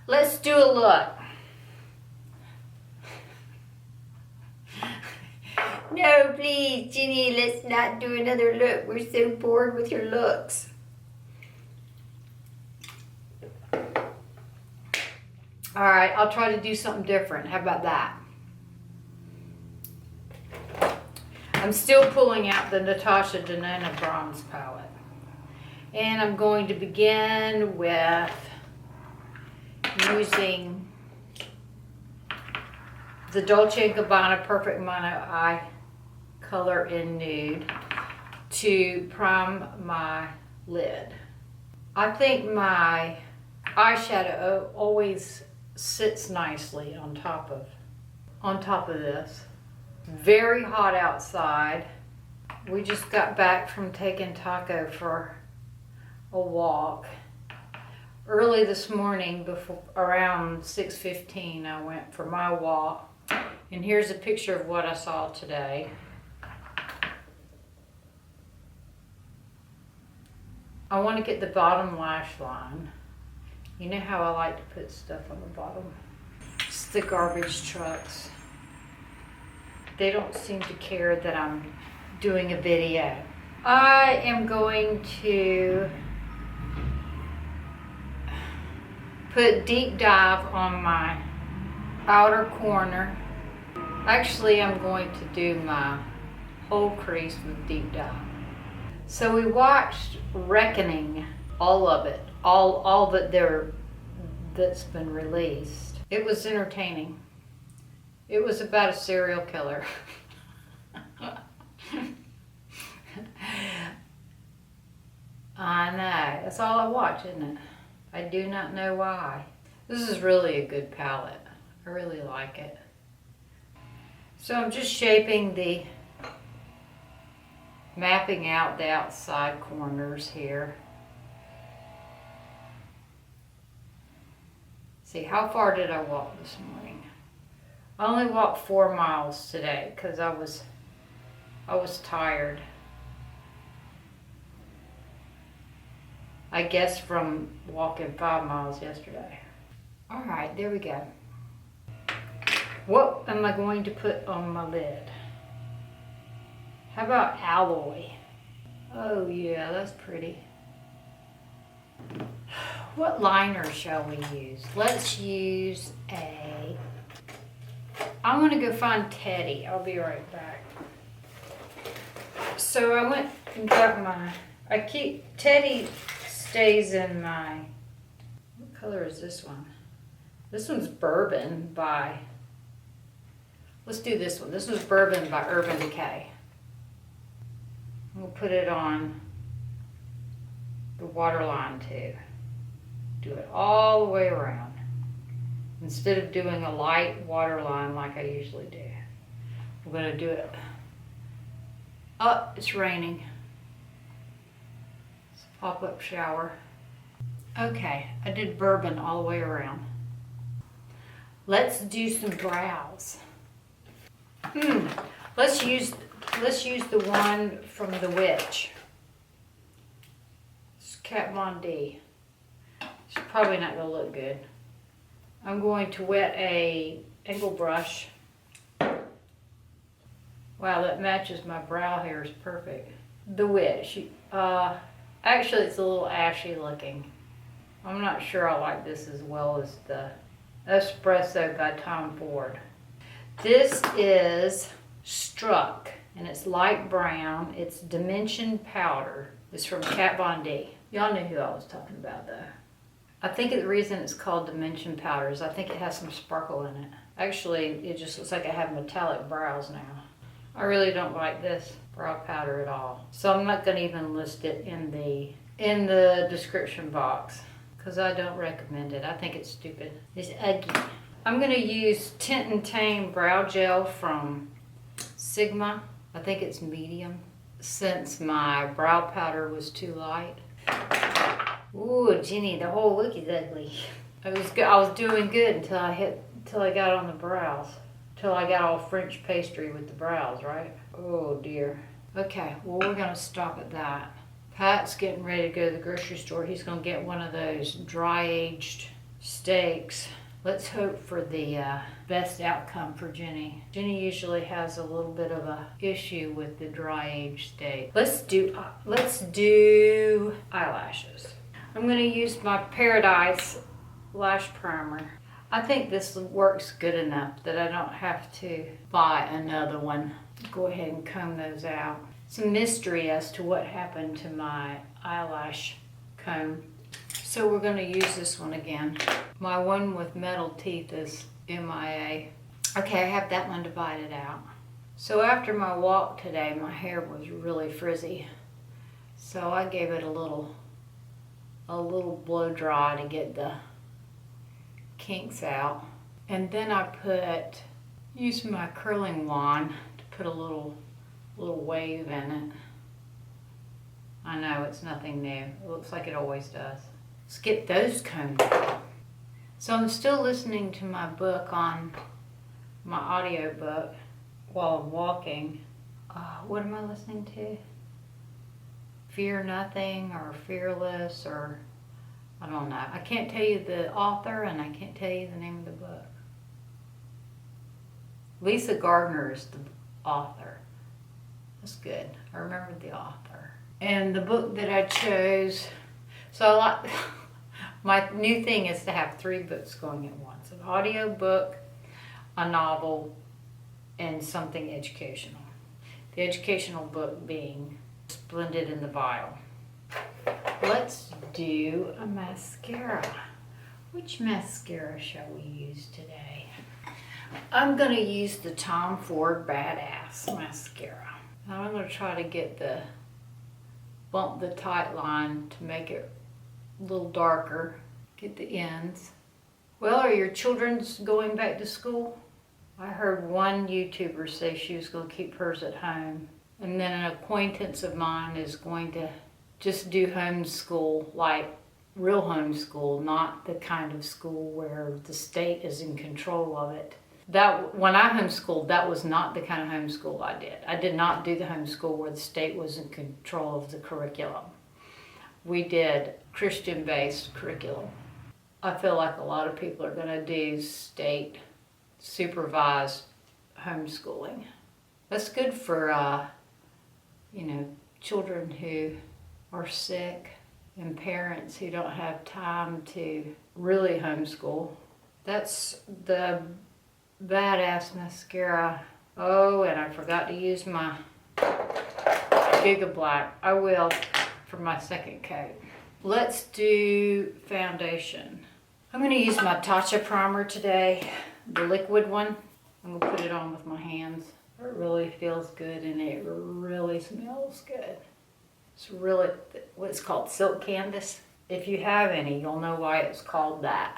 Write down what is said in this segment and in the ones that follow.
Let's do a look. No, please, Jenny, let's not do another look. We're so bored with your looks. All right, I'll try to do something different. How about that? I'm still pulling out the Natasha Denona Bronze palette. And I'm going to begin with using the Dolce & Gabbana Perfect Mono Eye Color in Nude to prime my lid. I think my eyeshadow always sits nicely on top of this. Very hot outside. We just got back from taking Taco for a walk. Early this morning, before around 6:15, I went for my walk. And here's a picture of what I saw today. I want to get the bottom lash line. You know how I like to put stuff on the bottom. It's the garbage trucks. They don't seem to care that I'm doing a video. I am going to put Deep Dive on my outer corner. Actually, I'm going to do my whole crease with Deep Dive. So we watched Reckoning, all of it, all that's been released. It was entertaining. It was about a serial killer. I know. That's all I watch, isn't it? I do not know why. This is really a good palette. I really like it. So I'm just mapping out the outside corners here. See, how far did I walk this morning? I only walked 4 miles today because I was tired. I guess from walking 5 miles yesterday. All right, there we go. What am I going to put on my lid? How about alloy? Oh yeah, that's pretty. What liner shall we use? Let's use I'm gonna go find Teddy. I'll be right back. So I went and got Teddy stays in my, what color is this one? This one's Bourbon by, let's do this one. This one's Bourbon by Urban Decay. We'll put it on the waterline too. Do it all the way around. Instead of doing a light waterline like I usually do. I'm going to do it. Oh, it's raining. It's a pop-up shower. Okay, I did Bourbon all the way around. Let's do some brows. Let's use the one from The Witch. It's Kat Von D. It's probably not going to look good. I'm going to wet a angle brush. Wow, that matches my brow hairs perfect. The Witch. Actually, it's a little ashy looking. I'm not sure I like this as well as the Espresso by Tom Ford. This is Struck, and it's light brown. It's Dimension Powder. It's from Kat Von D. Y'all knew who I was talking about, though. I think the reason it's called Dimension Powder is I think it has some sparkle in it. Actually, it just looks like I have metallic brows now. I really don't like this brow powder at all. So I'm not going to even list it in the description box because I don't recommend it. I think it's stupid. It's ugly. I'm going to use Tint and Tame Brow Gel from Sigma. I think it's medium since my brow powder was too light. Ooh, Jenny, the whole look is ugly. I was doing good until I got on the brows. Till I got all French pastry with the brows, right? Oh dear. Okay, well we're gonna stop at that. Pat's getting ready to go to the grocery store. He's gonna get one of those dry aged mistakes. Let's hope for the best outcome for Jenny. Jenny usually has a little bit of a issue with the dry age state. Let's do eyelashes. I'm going to use my Paradise Lash Primer. I think this works good enough that I don't have to buy another one. Go ahead and comb those out. It's a mystery as to what happened to my eyelash comb. So we're going to use this one again. My one with metal teeth is MIA. Okay, I have that one divided out. So after my walk today, my hair was really frizzy. So I gave it a little blow dry to get the kinks out. And then I used my curling wand to put a little wave in it. I know it's nothing new. It looks like it always does. Let's get those combed out. So I'm still listening to my book on my audio book while I'm walking. What am I listening to? Fear Nothing or Fearless, or I don't know. I can't tell you the author and I can't tell you the name of the book. Lisa Gardner is the author. That's good. I remembered the author. And the book that I chose, so my new thing is to have 3 books going at once. An audio book, a novel, and something educational. The educational book being Splendid in the Vial. Let's do a mascara. Which mascara shall we use today? I'm going to use the Tom Ford Badass mascara. Now I'm going to try to bump the tight line to make it a little darker. Get the ends. Well, are your children going back to school? I heard one YouTuber say she was going to keep hers at home. And then an acquaintance of mine is going to just do homeschool, like real homeschool, not the kind of school where the state is in control of it. When I homeschooled, that was not the kind of homeschool I did. I did not do the homeschool where the state was in control of the curriculum. We did Christian-based curriculum. I feel like a lot of people are going to do state supervised homeschooling. That's good for children who are sick and parents who don't have time to really homeschool. That's the Badass mascara. Oh, and I forgot to use my Gigablack. I will for my second coat. Let's do foundation. I'm going to use my Tatacha primer today, the liquid one. I'm going to put it on with my hands. It really feels good and it really smells good. It's really what's called silk canvas. If you have any, you'll know why it's called that,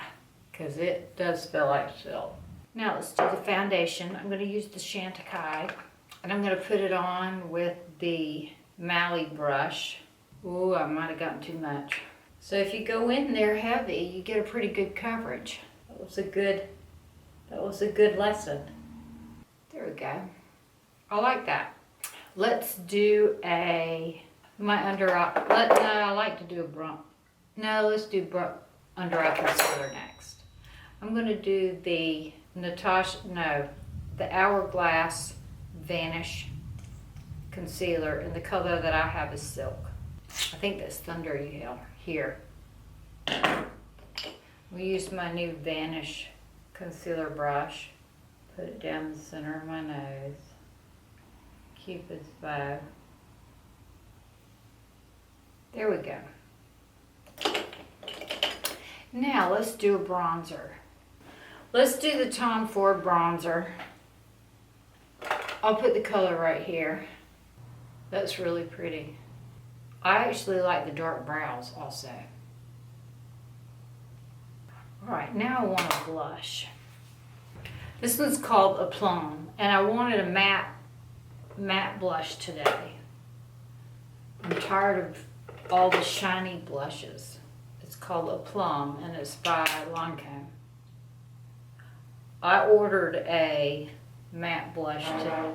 because it does feel like silk. Now let's do the foundation. I'm going to use the Chantecaille and I'm going to put it on with the Mally brush. Ooh, I might have gotten too much. So if you go in there heavy, you get a pretty good coverage. That was a good lesson. There we go. I like that. Let's do my under eye. I like to do a bronze. No, let's do under eye concealer next. I'm going to do the Natasha. No, the Hourglass Vanish Concealer, and the color that I have is Silk. I think that's Thunder here. We used my new Vanish concealer brush. Put it down the center of my nose. Cupid's bow. There we go. Now let's do a bronzer. Let's do the Tom Ford bronzer. I'll put the color right here. That's really pretty. I actually like the dark brows also. Alright, now I want a blush. This one's called a Plum, and I wanted a matte blush today. I'm tired of all the shiny blushes. It's called a Plum, and it's by Lancome. I ordered a matte blush today.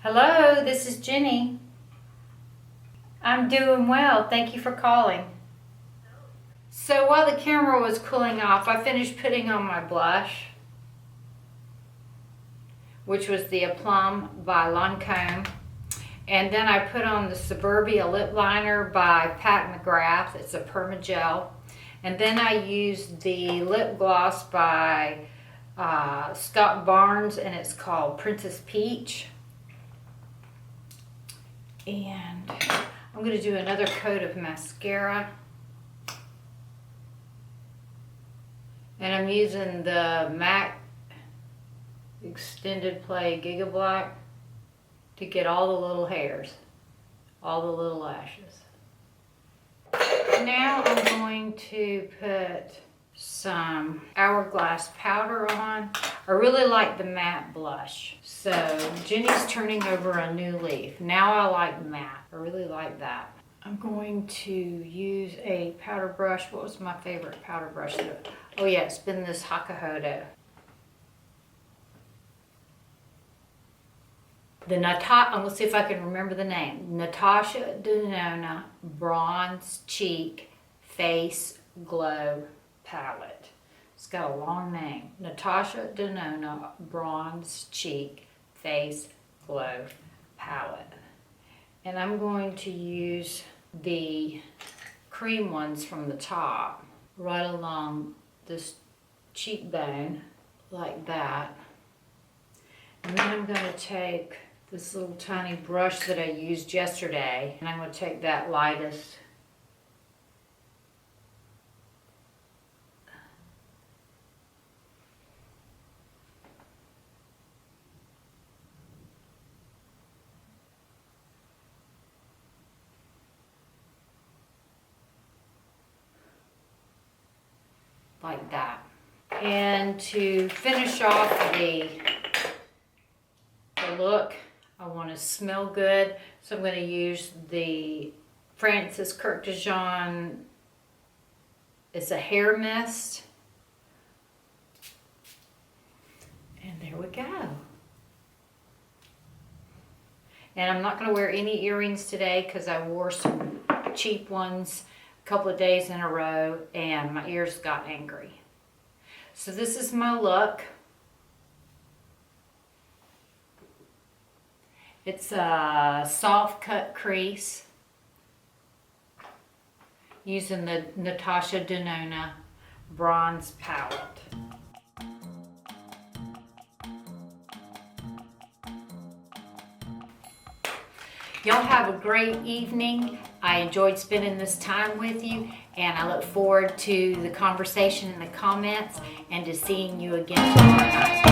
Hello, this is Jenny. I'm doing well. Thank you for calling. So while the camera was cooling off, I finished putting on my blush, which was the Aplum by Lancome. And then I put on the Suburbia lip liner by Pat McGrath. It's a Permagel. And then I used the lip gloss by Scott Barnes, and it's called Princess Peach. And I'm going to do another coat of mascara. And I'm using the MAC Extended Play Gigablack to get all the little hairs, all the little lashes. Now I'm going to put some Hourglass powder on. I really like the matte blush. So Jenny's turning over a new leaf. Now I like matte. I really like that. I'm going to use a powder brush. What was my favorite powder brush? Oh yeah, it's been this Hakuhodo. I'm going to see if I can remember the name. Natasha Denona Bronze Cheek Face Glow Palette. It's got a long name. Natasha Denona Bronze Cheek Face Glow Palette. And I'm going to use the cream ones from the top right along this cheekbone like that. And then I'm going to take this little tiny brush that I used yesterday, and I'm going to take that lightest like that. And to finish off the look, I want to smell good, so I'm going to use the Francis Kirk de Jean. It's a hair mist. And there we go. And I'm not going to wear any earrings today because I wore some cheap ones a couple of days in a row and my ears got angry. So this is my look. It's a soft cut crease using the Natasha Denona Bronze Palette. Y'all have a great evening. I enjoyed spending this time with you, and I look forward to the conversation in the comments and to seeing you again tomorrow night.